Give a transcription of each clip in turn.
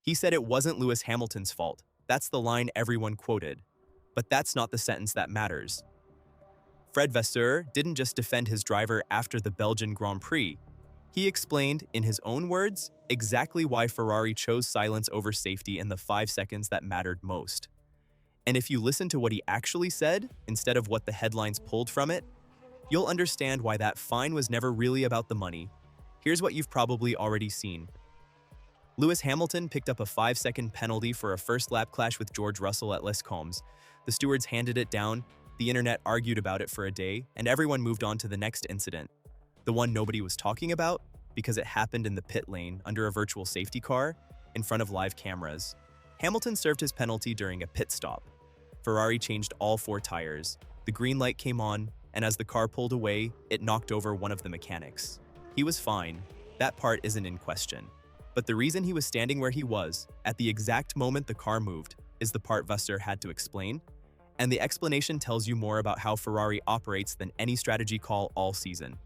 He said it wasn't Lewis Hamilton's fault. That's the line everyone quoted. But that's not the sentence that matters. Fred Vasseur didn't just defend his driver after the Belgian Grand Prix. He explained, in his own words, exactly why Ferrari chose silence over safety in the 5 seconds that mattered most. And if you listen to what he actually said, instead of what the headlines pulled from it, you'll understand why that fine was never really about the money. Here's what you've probably already seen. Lewis Hamilton picked up a 5-second penalty for a first-lap clash with George Russell at Les Combes. The stewards handed it down, the internet argued about it for a day, and everyone moved on to the next incident. The one nobody was talking about, because it happened in the pit lane under a virtual safety car, in front of live cameras. Hamilton served his penalty during a pit stop. Ferrari changed all 4 tires. The green light came on, and as the car pulled away, it knocked over one of the mechanics. He was fine. That part isn't in question. But the reason he was standing where he was, at the exact moment the car moved, is the part Vasseur had to explain. And the explanation tells you more about how Ferrari operates than any strategy call all season.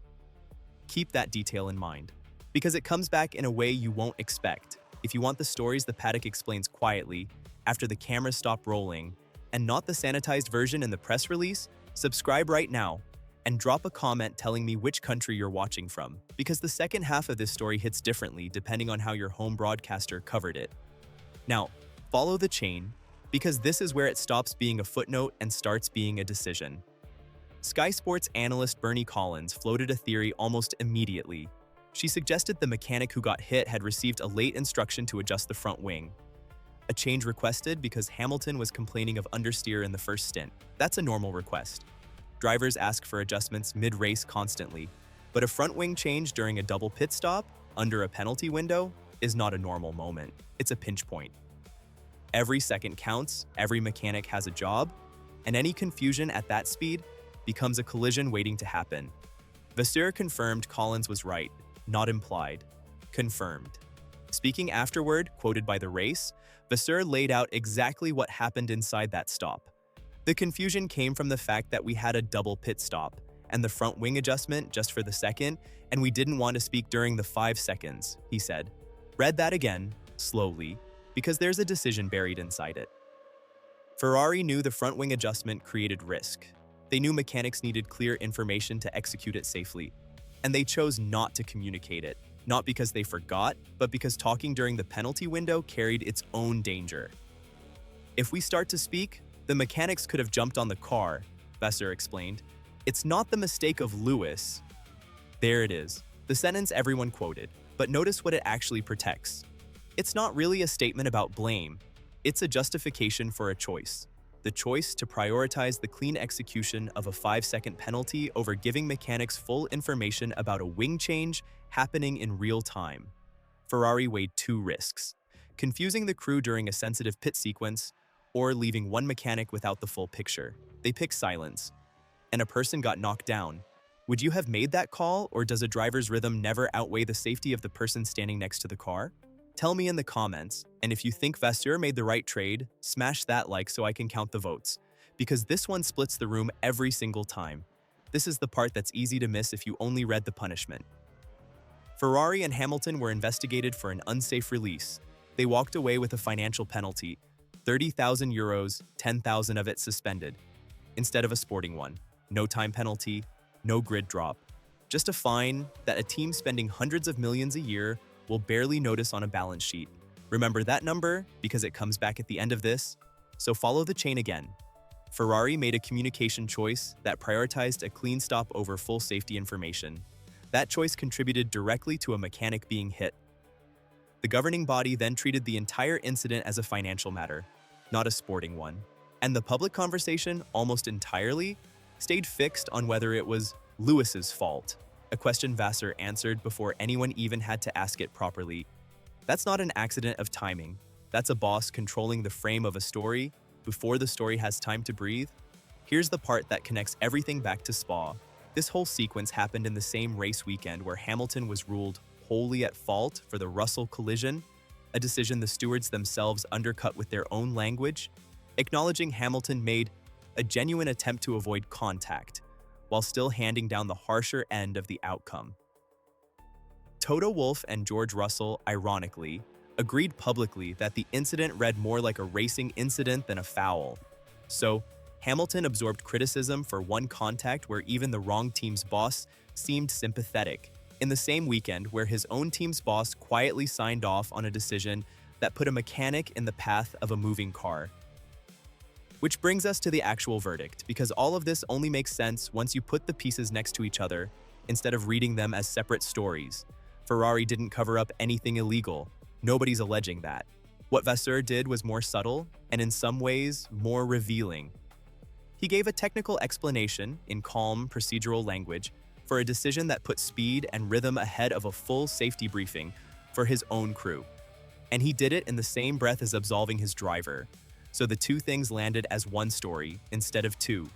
Keep that detail in mind, because it comes back in a way you won't expect. If you want the stories the paddock explains quietly, after the cameras stop rolling, and not the sanitized version in the press release, subscribe right now and drop a comment telling me which country you're watching from, because the second half of this story hits differently depending on how your home broadcaster covered it. Now, follow the chain, because this is where it stops being a footnote and starts being a decision. Sky Sports analyst Bernie Collins floated a theory almost immediately. She suggested the mechanic who got hit had received a late instruction to adjust the front wing. A change requested because Hamilton was complaining of understeer in the first stint. That's a normal request. Drivers ask for adjustments mid-race constantly, but a front wing change during a double pit stop, under a penalty window, is not a normal moment. It's a pinch point. Every second counts, every mechanic has a job, and any confusion at that speed becomes a collision waiting to happen. Vasseur confirmed Collins was right, not implied. Confirmed. Speaking afterward, quoted by The Race, Vasseur laid out exactly what happened inside that stop. The confusion came from the fact that we had a double pit stop and the front wing adjustment just for the second, and we didn't want to speak during the 5 seconds, he said. Read that again, slowly, because there's a decision buried inside it. Ferrari knew the front wing adjustment created risk. They knew mechanics needed clear information to execute it safely, and they chose not to communicate it. Not because they forgot, but because talking during the penalty window carried its own danger. If we start to speak, the mechanics could have jumped on the car, Vasseur explained. It's not the mistake of Lewis. There it is, the sentence everyone quoted, but notice what it actually protects. It's not really a statement about blame. It's a justification for a choice. The choice to prioritize the clean execution of a 5-second penalty over giving mechanics full information about a wing change happening in real time. Ferrari weighed 2 risks: confusing the crew during a sensitive pit sequence, or leaving one mechanic without the full picture. They picked silence, and a person got knocked down. Would you have made that call, or does a driver's rhythm never outweigh the safety of the person standing next to the car? Tell me in the comments, and if you think Vasseur made the right trade, smash that like so I can count the votes, because this one splits the room every single time. This is the part that's easy to miss if you only read the punishment. Ferrari and Hamilton were investigated for an unsafe release. They walked away with a financial penalty, €30,000, 10,000 of it suspended, instead of a sporting one. No time penalty, no grid drop. Just a fine that a team spending hundreds of millions a year will barely notice on a balance sheet. Remember that number because it comes back at the end of this. So follow the chain again. Ferrari made a communication choice that prioritized a clean stop over full safety information. That choice contributed directly to a mechanic being hit. The governing body then treated the entire incident as a financial matter, not a sporting one. And the public conversation, almost entirely, stayed fixed on whether it was Lewis's fault, a question Vasseur answered before anyone even had to ask it properly. That's not an accident of timing. That's a boss controlling the frame of a story before the story has time to breathe. Here's the part that connects everything back to Spa. This whole sequence happened in the same race weekend where Hamilton was ruled wholly at fault for the Russell collision, a decision the stewards themselves undercut with their own language, acknowledging Hamilton made a genuine attempt to avoid contact, while still handing down the harsher end of the outcome. Toto Wolff and George Russell, ironically, agreed publicly that the incident read more like a racing incident than a foul. So, Hamilton absorbed criticism for one contact where even the wrong team's boss seemed sympathetic, in the same weekend where his own team's boss quietly signed off on a decision that put a mechanic in the path of a moving car. Which brings us to the actual verdict, because all of this only makes sense once you put the pieces next to each other instead of reading them as separate stories. Ferrari didn't cover up anything illegal. Nobody's alleging that. What Vasseur did was more subtle and in some ways more revealing. He gave a technical explanation in calm, procedural language for a decision that put speed and rhythm ahead of a full safety briefing for his own crew. And he did it in the same breath as absolving his driver. So the two things landed as one story instead of two.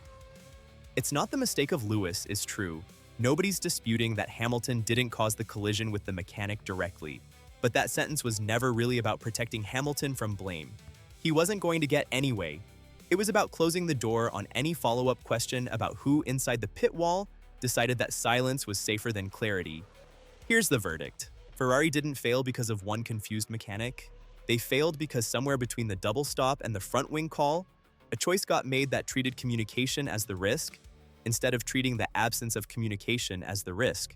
It's not the mistake of Lewis is true. Nobody's disputing that Hamilton didn't cause the collision with the mechanic directly. But that sentence was never really about protecting Hamilton from blame. He wasn't going to get anyway. It was about closing the door on any follow-up question about who inside the pit wall decided that silence was safer than clarity. Here's the verdict. Ferrari didn't fail because of one confused mechanic. They failed because somewhere between the double stop and the front wing call, a choice got made that treated communication as the risk instead of treating the absence of communication as the risk.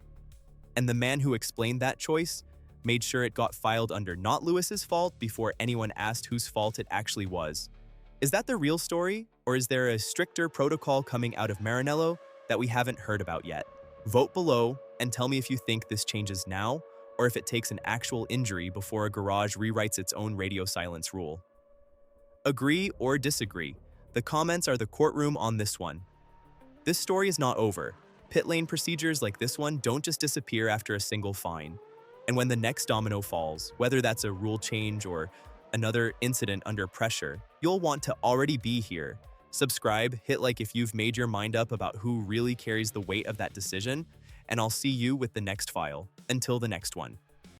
And the man who explained that choice made sure it got filed under not Lewis's fault before anyone asked whose fault it actually was. Is that the real story, or is there a stricter protocol coming out of Maranello that we haven't heard about yet? Vote below and tell me if you think this changes now, or if it takes an actual injury before a garage rewrites its own radio silence rule. Agree or disagree? The comments are the courtroom on this one. This story is not over. Pit lane procedures like this one don't just disappear after a single fine. And when the next domino falls, whether that's a rule change or another incident under pressure, you'll want to already be here. Subscribe, hit like if you've made your mind up about who really carries the weight of that decision, and I'll see you with the next file. Until the next one.